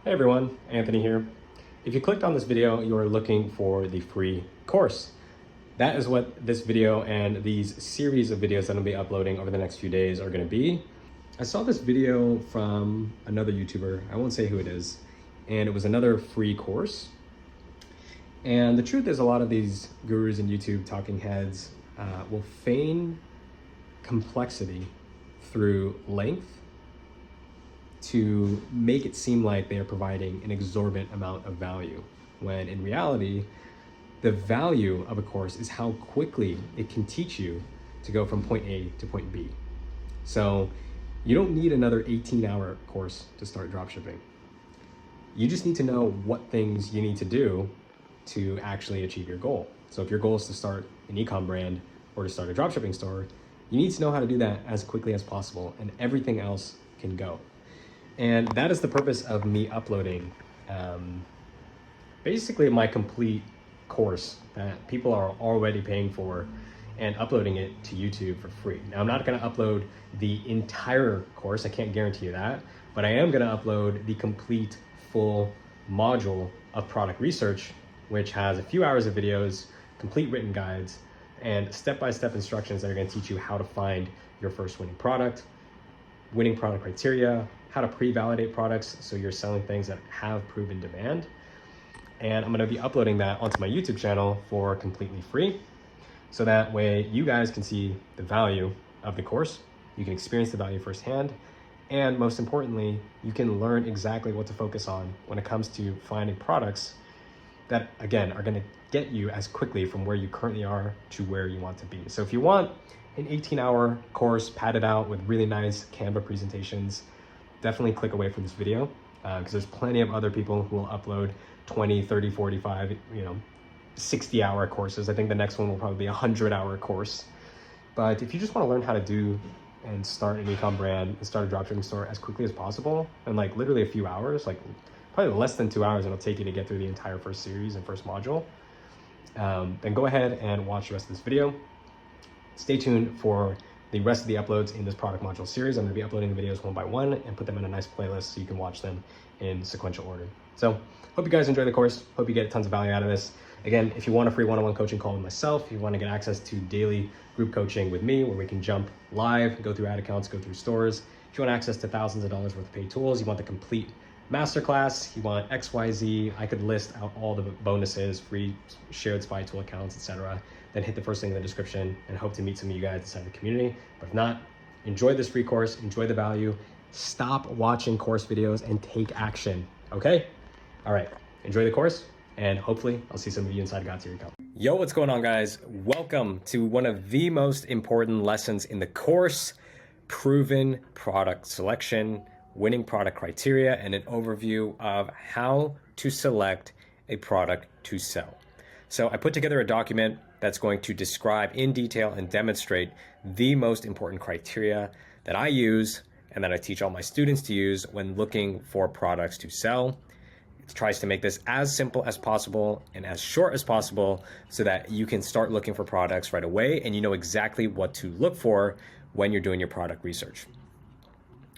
Hey everyone, Anthony here. If you clicked on this video, you are looking for the free course. That is what this video and these series of videos that I'll be uploading over the next few days are going to be. I saw this video from another YouTuber, I won't say who it is, and it was another free course. And the truth is, a lot of these gurus and YouTube talking heads will feign complexity through length to make it seem like they are providing an exorbitant amount of value, when in reality, the value of a course is how quickly it can teach you to go from point A to point B. So you don't need another 18-hour course to start dropshipping. You just need to know what things you need to do to actually achieve your goal. So if your goal is to start an e-com brand or to start a dropshipping store, you need to know how to do that as quickly as possible, and everything else can go. And that is the purpose of me uploading basically my complete course that people are already paying for and uploading it to YouTube for free. Now, I'm not going to upload the entire course, I can't guarantee you that, but I am going to upload the complete full module of product research, which has a few hours of videos, complete written guides, and step-by-step instructions that are going to teach you how to find your first winning product criteria, how to pre-validate products so you're selling things that have proven demand. And I'm going to be uploading that onto my YouTube channel for completely free, so that way you guys can see the value of the course, you can experience the value firsthand, and most importantly, you can learn exactly what to focus on when it comes to finding products that, again, are going to get you as quickly from where you currently are to where you want to be. So if you want an 18-hour course padded out with really nice Canva presentations, definitely click away from this video, because there's plenty of other people who will upload 20, 30, 45, 60-hour courses. I think the next one will probably be a 100-hour course. But if you just want to learn how to do and start an e-com brand and start a dropshipping store as quickly as possible, and like literally a few hours, like probably less than 2 hours it'll take you to get through the entire first series and first module, then go ahead and watch the rest of this video. Stay tuned for the rest of the uploads in this product module series. I'm going to be uploading the videos one by one and put them in a nice playlist so you can watch them in sequential order. So hope you guys enjoy the course. Hope you get tons of value out of this. Again, if you want a free one-on-one coaching call with myself, if you want to get access to daily group coaching with me where we can jump live, go through ad accounts, go through stores, if you want access to thousands of dollars worth of paid tools, you want the complete masterclass, you want XYZ, I could list out all the bonuses, free shared spy tool accounts, etc. Then hit the first link in the description and hope to meet some of you guys inside the community. But if not, enjoy this free course, enjoy the value, stop watching course videos and take action, okay? All right, enjoy the course, and hopefully I'll see some of you inside Crtieria. Yo, what's going on, guys? Welcome to one of the most important lessons in the course, proven product selection, winning product criteria, and an overview of how to select a product to sell. So I put together a document that's going to describe in detail and demonstrate the most important criteria that I use and that I teach all my students to use when looking for products to sell. It tries to make this as simple as possible and as short as possible so that you can start looking for products right away and you know exactly what to look for when you're doing your product research.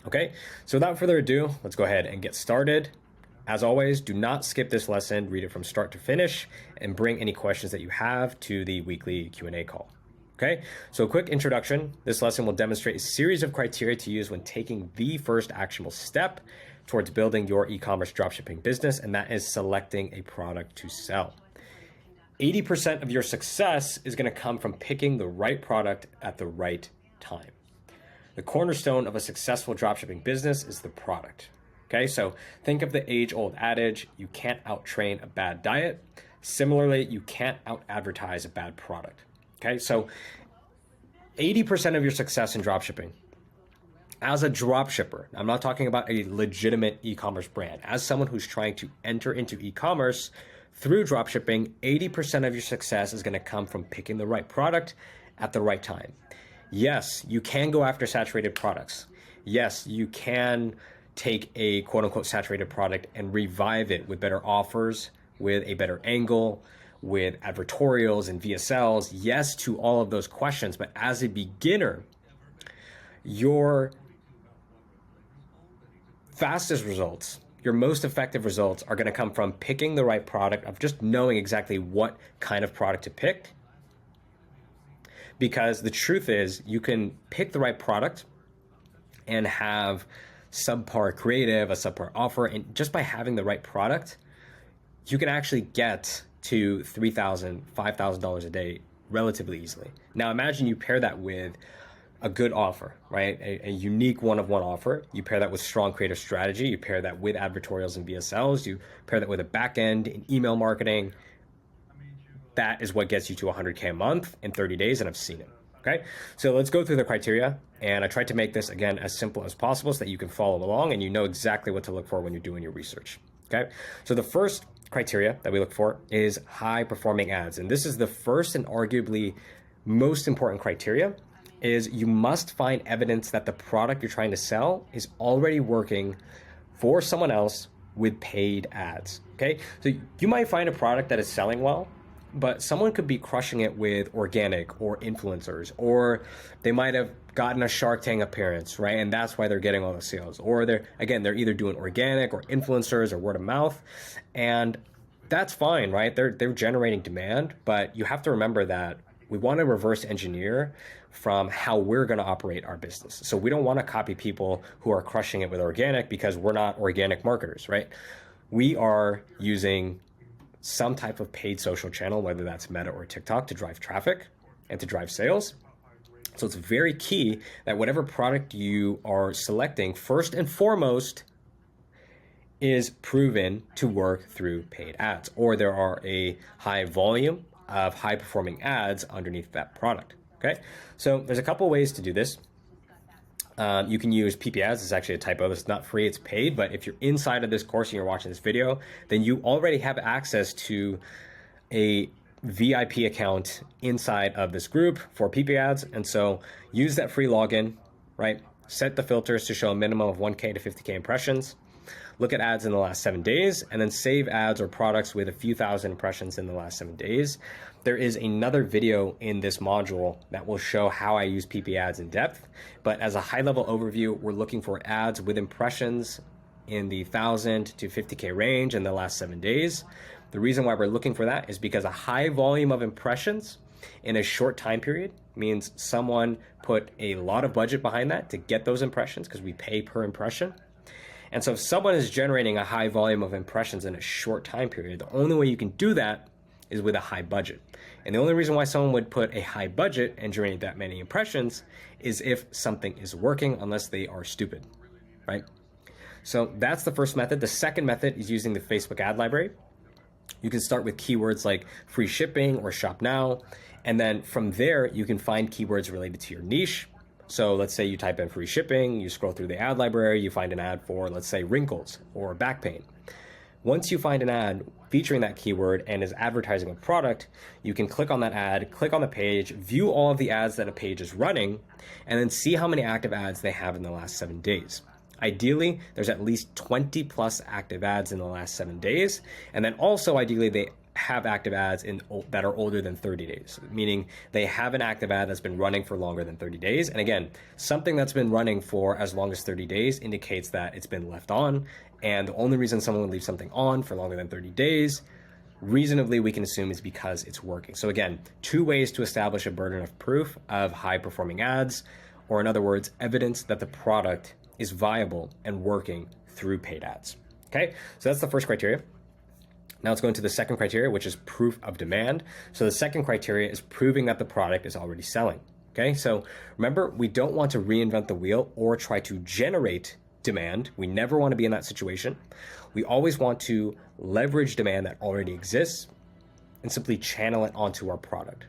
Okay, so without further ado, let's go ahead and get started. As always, do not skip this lesson, read it from start to finish, and bring any questions that you have to the weekly Q&A call. Okay, so a quick introduction. This lesson will demonstrate a series of criteria to use when taking the first actionable step towards building your e-commerce dropshipping business, and that is selecting a product to sell. 80% of your success is going to come from picking the right product at the right time. The cornerstone of a successful dropshipping business is the product. Okay, so think of the age-old adage, you can't out-train a bad diet. Similarly, you can't out-advertise a bad product. Okay, so 80% of your success in dropshipping, as a dropshipper, I'm not talking about a legitimate e-commerce brand, as someone who's trying to enter into e-commerce through dropshipping, 80% of your success is going to come from picking the right product at the right time. Yes, you can go after saturated products. Yes, you can take a quote unquote saturated product and revive it with better offers, with a better angle, with advertorials and VSLs. Yes to all of those questions, but as a beginner, your fastest results your most effective results are going to come from picking the right product, of just knowing exactly what kind of product to pick. Because the truth is, you can pick the right product and have subpar creative, a subpar offer, and just by having the right product, you can actually get to $3,000, $5,000 a day relatively easily. Now imagine you pair that with a good offer, right? A unique one-of-one offer. You pair that with strong creative strategy. You pair that with advertorials and VSLs. You pair that with a back end in email marketing. That is what gets you to 100K a month in 30 days, and I've seen it. Okay, so let's go through the criteria, and I tried to make this, again, as simple as possible so that you can follow along and you know exactly what to look for when you're doing your research. Okay, so the first criteria that we look for is high performing ads, and this is the first and arguably most important criteria. Is you must find evidence that the product you're trying to sell is already working for someone else with paid ads. Okay, so you might find a product that is selling well, but someone could be crushing it with organic or influencers, or they might have gotten a Shark Tank appearance, right? And that's why they're getting all the sales. Or they're either doing organic or influencers or word of mouth. And that's fine, right? They're generating demand, but you have to remember that we want to reverse engineer from how we're going to operate our business. So we don't want to copy people who are crushing it with organic, because we're not organic marketers, right? We are using some type of paid social channel, whether that's Meta or TikTok, to drive traffic and to drive sales. So it's very key that whatever product you are selecting, first and foremost, is proven to work through paid ads, or there are a high volume of high performing ads underneath that product. Okay, so there's a couple ways to do this. You can use PP ads. It's actually a typo. This is not free, it's paid. But if you're inside of this course and you're watching this video, then you already have access to a VIP account inside of this group for PP ads. And so use that free login, right? Set the filters to show a minimum of 1K to 50K impressions. Look at ads in the last 7 days, and then save ads or products with a few thousand impressions in the last 7 days. There is another video in this module that will show how I use PP ads in depth. But as a high level overview, we're looking for ads with impressions in the 1,000 to 50K range in the last 7 days. The reason why we're looking for that is because a high volume of impressions in a short time period means someone put a lot of budget behind that to get those impressions, because we pay per impression. And so if someone is generating a high volume of impressions in a short time period, the only way you can do that is with a high budget. And the only reason why someone would put a high budget and generate that many impressions is if something is working, unless they are stupid, right? So that's the first method. The second method is using the Facebook ad library. You can start with keywords like free shipping or shop now. And then from there, you can find keywords related to your niche. So let's say you type in free shipping, you scroll through the ad library, you find an ad for, let's say, wrinkles or back pain. Once you find an ad featuring that keyword and is advertising a product, you can click on that ad, click on the page, view all of the ads that a page is running, and then see how many active ads they have in the last 7 days. Ideally, there's at least 20 plus active ads in the last 7 days. And then also ideally they have active ads that are older than 30 days, meaning they have an active ad that's been running for longer than 30 days. And again, something that's been running for as long as 30 days indicates that it's been left on. And the only reason someone would leave something on for longer than 30 days, reasonably we can assume, is because it's working. So again, 2 ways to establish a burden of proof of high performing ads, or in other words, evidence that the product is viable and working through paid ads. Okay, so that's the first criteria. Now let's go into the second criteria, which is proof of demand. So the second criteria is proving that the product is already selling. Okay, so remember, we don't want to reinvent the wheel or try to generate demand. We never want to be in that situation. We always want to leverage demand that already exists and simply channel it onto our product.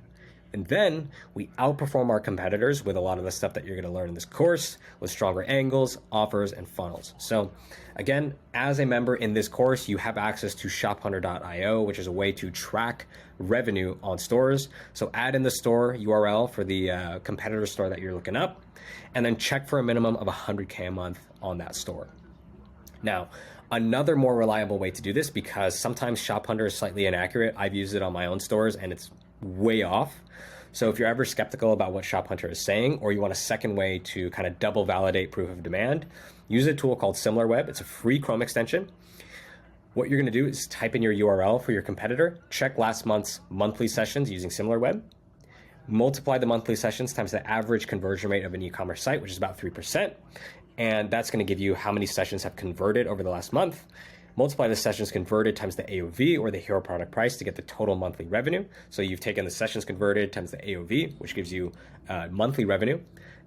And then we outperform our competitors with a lot of the stuff that you're going to learn in this course, with stronger angles, offers, and funnels. So again, as a member in this course, you have access to shophunter.io, which is a way to track revenue on stores. So add in the store URL for the competitor store that you're looking up, and then check for a minimum of 100K a month on that store. Now, another more reliable way to do this, because sometimes Shop Hunter is slightly inaccurate. I've used it on my own stores and it's way off. So if you're ever skeptical about what Shop Hunter is saying, or you want a second way to kind of double validate proof of demand, use a tool called SimilarWeb. It's a free Chrome extension. What you're going to do is type in your URL for your competitor, check last month's monthly sessions using SimilarWeb, multiply the monthly sessions times the average conversion rate of an e-commerce site, which is about 3%. And that's going to give you how many sessions have converted over the last month. Multiply the sessions converted times the AOV, or the hero product price, to get the total monthly revenue. So you've taken the sessions converted times the AOV, which gives you monthly revenue.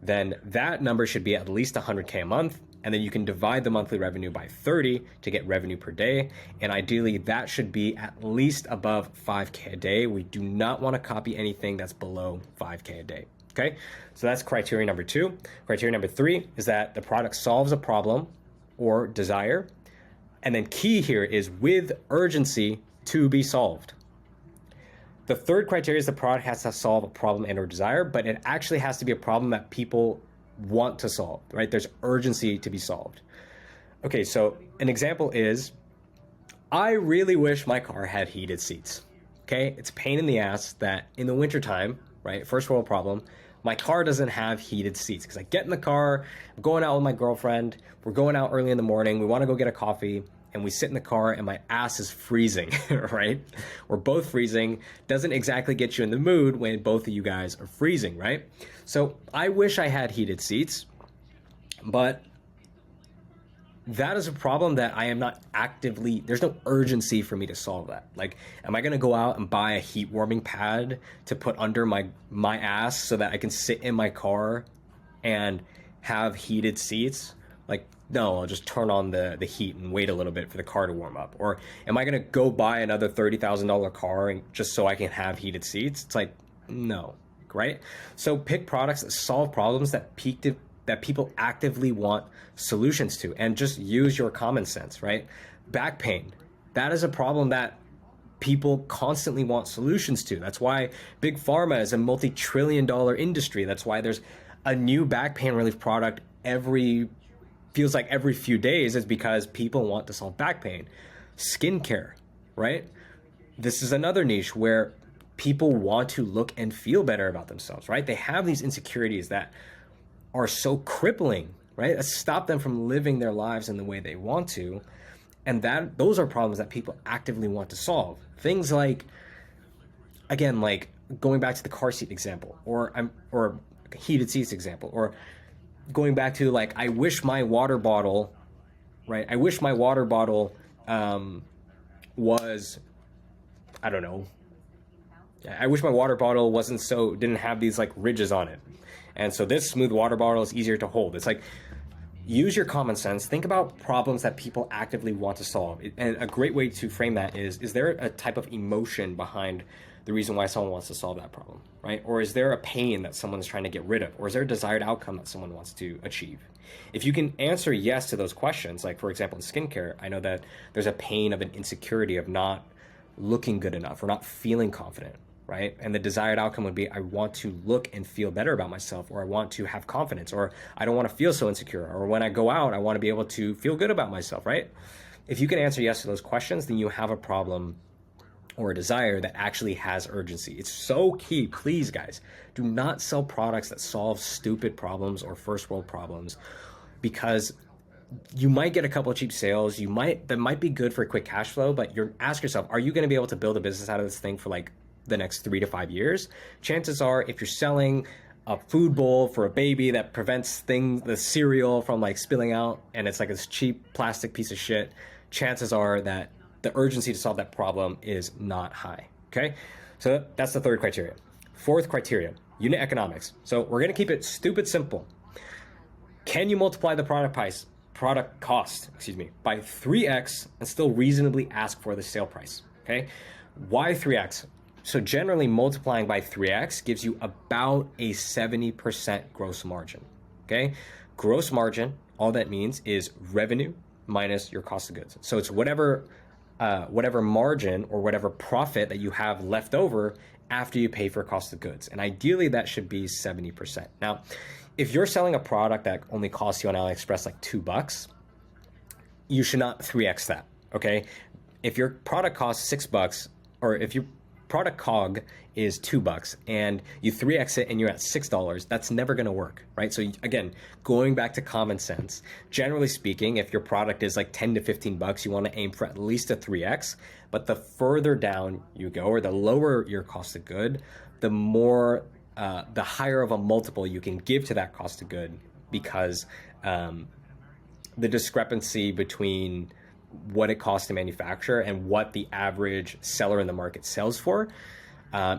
Then that number should be at least 100K a month. And then you can divide the monthly revenue by 30 to get revenue per day. And ideally, that should be at least above 5K a day. We do not want to copy anything that's below 5K a day. Okay, so that's criteria number 2. Criteria number 3 is that the product solves a problem or desire. And then key here is with urgency to be solved. The third criteria is the product has to solve a problem and or desire, but it actually has to be a problem that people want to solve, right? There's urgency to be solved. Okay, so an example is, I really wish my car had heated seats. Okay, it's a pain in the ass that in the wintertime, right, first world problem, my car doesn't have heated seats, because I get in the car, I'm going out with my girlfriend, we're going out early in the morning, we want to go get a coffee, and we sit in the car and my ass is freezing, right? We're both freezing. Doesn't exactly get you in the mood when both of you guys are freezing, right? So I wish I had heated seats, but that is a problem that I am not actively, there's no urgency for me to solve that. Like, am I gonna go out and buy a heat warming pad to put under my ass so that I can sit in my car and have heated seats? Like, no, I'll just turn on the heat and wait a little bit for the car to warm up. Or am I gonna go buy another $30,000 car just so I can have heated seats? It's like, no, right? So pick products that solve problems that people actively want solutions to, and just use your common sense, right? Back pain, that is a problem that people constantly want solutions to. That's why big pharma is a multi-trillion-dollar industry. That's why there's a new back pain relief product feels like every few days, is because people want to solve back pain. Skincare, right? This is another niche where people want to look and feel better about themselves, right? They have these insecurities that are so crippling, right? That stop them from living their lives in the way they want to. And those are problems that people actively want to solve. Things like, again, like going back to the car seat example, or heated seats example, or going back to, like, I wish my water bottle, right? I wish my water bottle was, I don't know. I wish my water bottle didn't have these like ridges on it. And so this smooth water bottle is easier to hold. It's like, use your common sense. Think about problems that people actively want to solve. And a great way to frame that is there a type of emotion behind the reason why someone wants to solve that problem, right? Or is there a pain that someone's trying to get rid of? Or is there a desired outcome that someone wants to achieve? If you can answer yes to those questions, like for example in skincare, I know that there's a pain of an insecurity of not looking good enough or not feeling confident, right? And the desired outcome would be, I want to look and feel better about myself, or I want to have confidence, or I don't want to feel so insecure, or when I go out, I want to be able to feel good about myself, right? If you can answer yes to those questions, then you have a problem or a desire that actually has urgency. It's so key. Please, guys, do not sell products that solve stupid problems or first world problems, because you might get a couple of cheap sales. That might be good for a quick cash flow, but ask yourself, are you going to be able to build a business out of this thing for like the next 3 to 5 years? Chances are, if you're selling a food bowl for a baby that prevents the cereal from like spilling out, and it's like this cheap plastic piece of shit, chances are that the urgency to solve that problem is not high, okay? So that's the third criteria. Fourth criteria, unit economics. So we're gonna keep it stupid simple. Can you multiply the product cost, by 3x and still reasonably ask for the sale price, okay? Why 3x? So generally multiplying by 3x gives you about a 70% gross margin, okay? Gross margin, all that means is revenue minus your cost of goods. So it's whatever margin or whatever profit that you have left over after you pay for cost of goods. And ideally that should be 70%. Now, if you're selling a product that only costs you on AliExpress like $2, you should not 3x that, okay? If your product costs $6, or if your product COG is $2 and you 3x it and you're at $6, that's never going to work, right? So again, going back to common sense, generally speaking, if your product is like 10 to 15 bucks, you want to aim for at least a 3x. But the further down you go, or the lower your cost of good, the more, the higher of a multiple you can give to that cost of good, because the discrepancy between what it costs to manufacture and what the average seller in the market sells for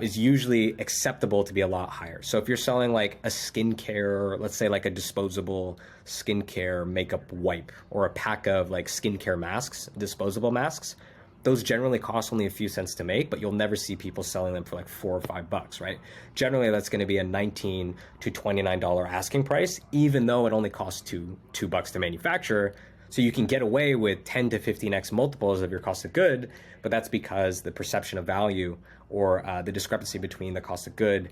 is usually acceptable to be a lot higher. So if you're selling like a skincare, let's say like a disposable skincare makeup wipe, or a pack of like skincare masks, disposable masks, those generally cost only a few cents to make, but you'll never see people selling them for like $4 or $5, right? Generally, that's going to be a $19 to $29 asking price, even though it only costs two bucks to manufacture. So you can get away with 10 to 15x multiples of your cost of good, but that's because the perception of value, or the discrepancy between the cost of good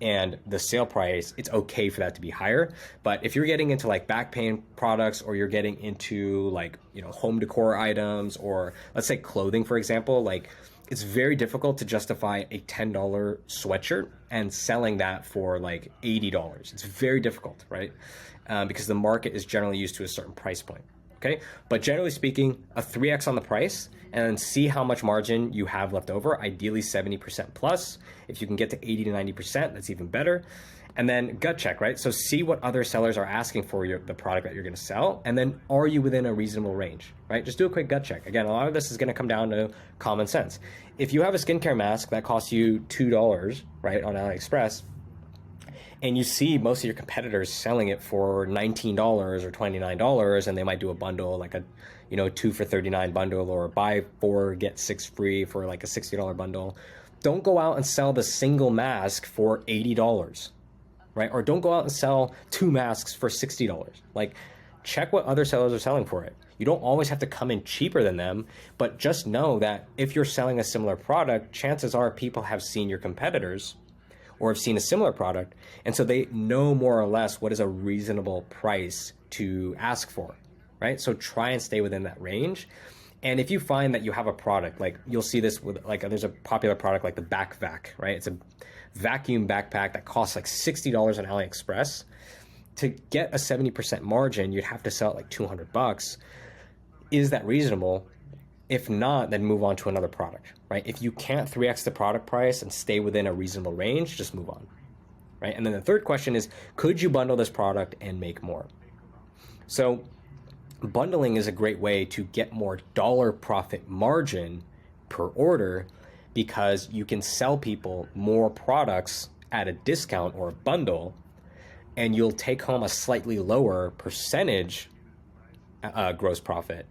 and the sale price, it's okay for that to be higher. But if you're getting into like back pain products, or you're getting into like, home decor items, or let's say clothing, for example, like it's very difficult to justify a $10 sweatshirt and selling that for like $80. It's very difficult, right? Because the market is generally used to a certain price point. Okay, but generally speaking, a 3x on the price, and then see how much margin you have left over, ideally 70% plus. If you can get to 80 to 90%, that's even better. And then gut check, right? So see what other sellers are asking for the product that you're gonna sell, and then are you within a reasonable range, right? Just do a quick gut check. Again, a lot of this is gonna come down to common sense. If you have a skincare mask that costs you $2, right, on AliExpress, and you see most of your competitors selling it for $19 or $29, and they might do a bundle, like a 2 for $39 bundle, or buy 4 get 6 free for like a $60 bundle. Don't go out and sell the single mask for $80, right? Or don't go out and sell 2 masks for $60. Like, check what other sellers are selling for it. You don't always have to come in cheaper than them, but just know that if you're selling a similar product, chances are people have seen your competitors or have seen a similar product, and so they know more or less what is a reasonable price to ask for, right? So try and stay within that range. And if you find that you have a product, like you'll see this with like, there's a popular product like the Vac, right? It's a vacuum backpack that costs like $60 on AliExpress. To get a 70% margin, you'd have to sell it like $200. Is that reasonable? If not, then move on to another product, right? If you can't 3x the product price and stay within a reasonable range, just move on, right? And then the third question is, could you bundle this product and make more? So bundling is a great way to get more dollar profit margin per order, because you can sell people more products at a discount or a bundle, and you'll take home a slightly lower percentage gross profit,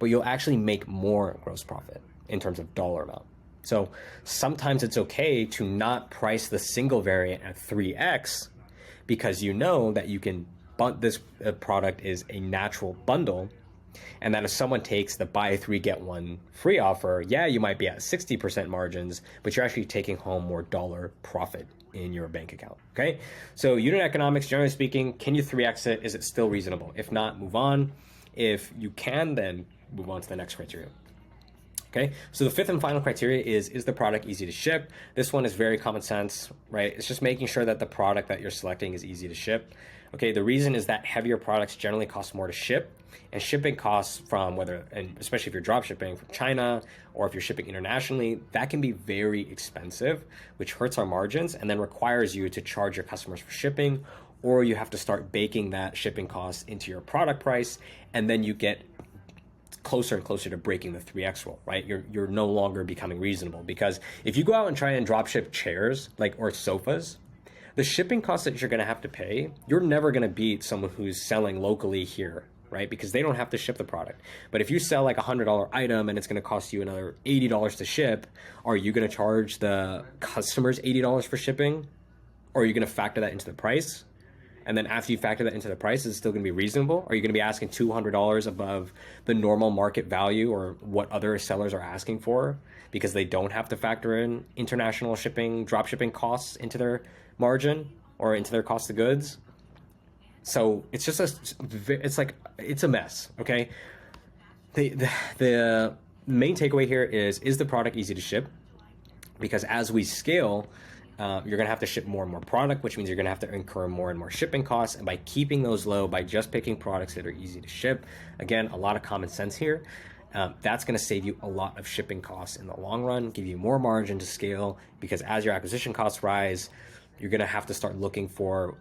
but you'll actually make more gross profit in terms of dollar amount. So sometimes it's okay to not price the single variant at 3x, because you know that you can this product is a natural bundle, and that if someone takes the buy 3 get 1 free offer, yeah, you might be at 60% margins, but you're actually taking home more dollar profit in your bank account. Okay, so unit economics, generally speaking, can you 3x it? Is it still reasonable? If not, move on. If you can, then move on to the next criteria. Okay, so the fifth and final criteria is the product easy to ship? This one is very common sense, right? It's just making sure that the product that you're selecting is easy to ship. Okay, the reason is that heavier products generally cost more to ship, and shipping costs from and especially if you're drop shipping from China, or if you're shipping internationally, that can be very expensive, which hurts our margins and then requires you to charge your customers for shipping, or you have to start baking that shipping cost into your product price, and then you get closer and closer to breaking the 3x rule, right? You're no longer becoming reasonable, because if you go out and try and drop ship chairs or sofas, the shipping costs that you're going to have to pay, you're never going to beat someone who's selling locally here, right? Because they don't have to ship the product. But if you sell like a $100 item and it's going to cost you another $80 to ship, are you going to charge the customers $80 for shipping? Or are you going to factor that into the price? And then after you factor that into the price, is it still going to be reasonable? Are you going to be asking $200 above the normal market value, or what other sellers are asking for, because they don't have to factor in international shipping, drop shipping costs into their margin or into their cost of goods? So it's just it's a mess. Okay. The main takeaway here is the product easy to ship? because as we scale, you're gonna have to ship more and more product, which means you're gonna have to incur more and more shipping costs. And by keeping those low, by just picking products that are easy to ship, again, a lot of common sense here, that's gonna save you a lot of shipping costs in the long run, give you more margin to scale, because as your acquisition costs rise, you're gonna have to start looking for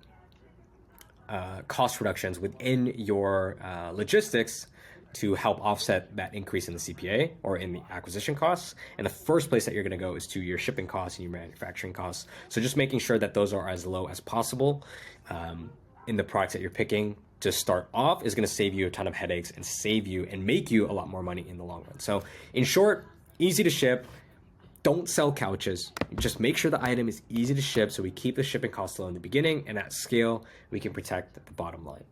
cost reductions within your logistics to help offset that increase in the CPA or in the acquisition costs. And the first place that you're gonna go is to your shipping costs and your manufacturing costs. So just making sure that those are as low as possible in the products that you're picking to start off is gonna save you a ton of headaches and save you and make you a lot more money in the long run. So in short, easy to ship. Don't sell couches. Just make sure the item is easy to ship so we keep the shipping costs low in the beginning, and at scale, we can protect the bottom line.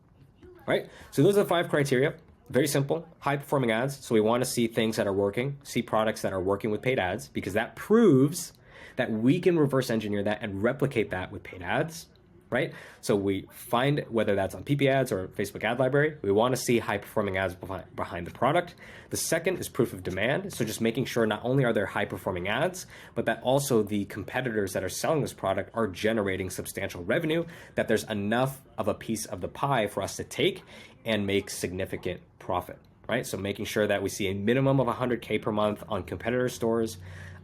All right? So those are the 5 criteria. Very simple, high performing ads. So we want to see things that are working, see products that are working with paid ads, because that proves that we can reverse engineer that and replicate that with paid ads, right? So we find whether that's on PP ads or Facebook ad library, we want to see high performing ads behind the product. The second is proof of demand. So just making sure not only are there high performing ads, but that also the competitors that are selling this product are generating substantial revenue, that there's enough of a piece of the pie for us to take and make significant profit, right? So making sure that we see a minimum of 100K per month on competitor stores,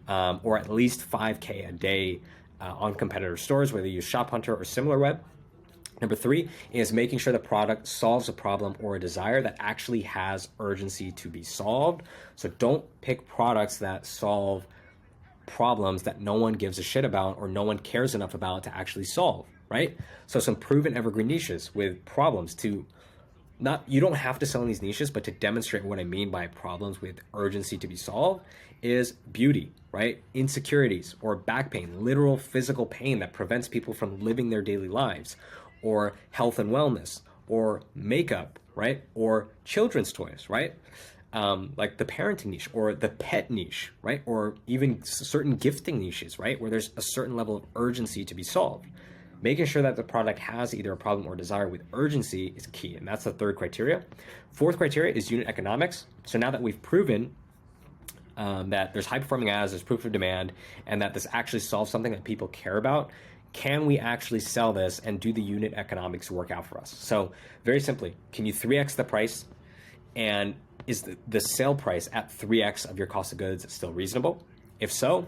or at least 5K a day on competitor stores, whether you use ShopHunter or SimilarWeb. Number 3 is making sure the product solves a problem or a desire that actually has urgency to be solved. So don't pick products that solve problems that no one gives a shit about or no one cares enough about to actually solve, right? So some proven evergreen niches with problems to you don't have to sell in these niches, but to demonstrate what I mean by problems with urgency to be solved is beauty, right? Insecurities or back pain, literal physical pain that prevents people from living their daily lives, or health and wellness, or makeup, right? Or children's toys, right? Like the parenting niche or the pet niche, right? Or even certain gifting niches, right? Where there's a certain level of urgency to be solved. Making sure that the product has either a problem or desire with urgency is key, and that's the 3rd criteria. 4th criteria is unit economics. So now that we've proven that there's high performing ads, there's proof of demand, and that this actually solves something that people care about, can we actually sell this and do the unit economics work out for us? So very simply, can you 3x the price, and is the sale price at 3x of your cost of goods still reasonable? If so,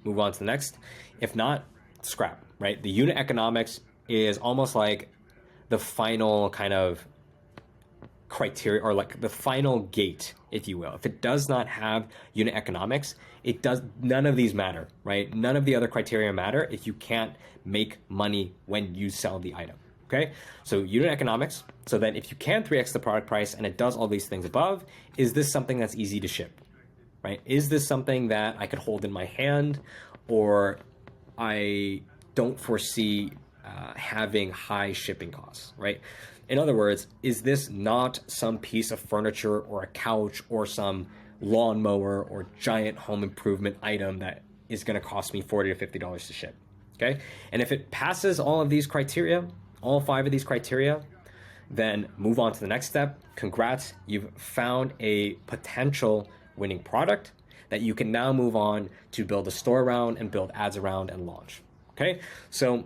move on to the next. If not, scrap, right? The unit economics is almost like the final kind of criteria, or like the final gate, if you will. If it does not have unit economics, none of these matter, right? None of the other criteria matter if you can't make money when you sell the item, okay? So unit economics, so then if you can 3x the product price and it does all these things above, is this something that's easy to ship, right? Is this something that I could hold in my hand, or I don't foresee having high shipping costs, right? In other words, is this not some piece of furniture or a couch or some lawnmower or giant home improvement item that is going to cost me $40 to $50 to ship, okay? And if it passes all of these criteria, all 5 of these criteria, then move on to the next step. Congrats, you've found a potential winning product that you can now move on to build a store around and build ads around and launch, okay? So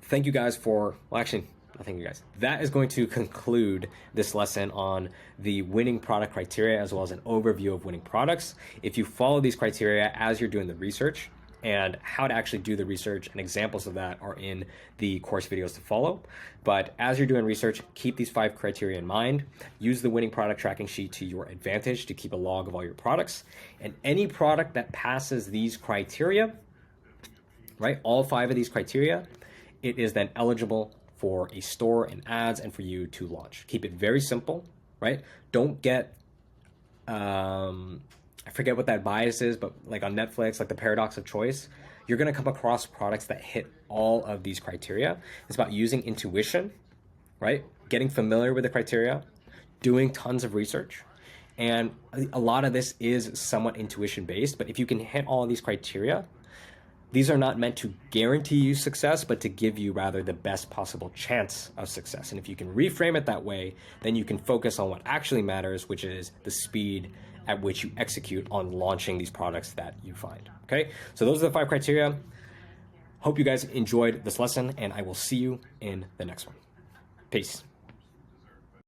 thank you guys for, well, actually, thank you guys. That is going to conclude this lesson on the winning product criteria, as well as an overview of winning products. If you follow these criteria as you're doing the research, and how to actually do the research and examples of that are in the course videos to follow. But as you're doing research, keep these 5 criteria in mind. Use the winning product tracking sheet to your advantage to keep a log of all your products. And any product that passes these criteria, right, all 5 of these criteria, it is then eligible for a store and ads and for you to launch. Keep it very simple, right? Don't get, I forget what that bias is, but like on Netflix, like the paradox of choice, you're gonna come across products that hit all of these criteria. It's about using intuition, right? Getting familiar with the criteria, doing tons of research. And a lot of this is somewhat intuition based, but if you can hit all of these criteria, these are not meant to guarantee you success, but to give you rather the best possible chance of success. And if you can reframe it that way, then you can focus on what actually matters, which is the speed at which you execute on launching these products that you find. Okay, so those are the 5 criteria. Hope you guys enjoyed this lesson, and I will see you in the next one. Peace.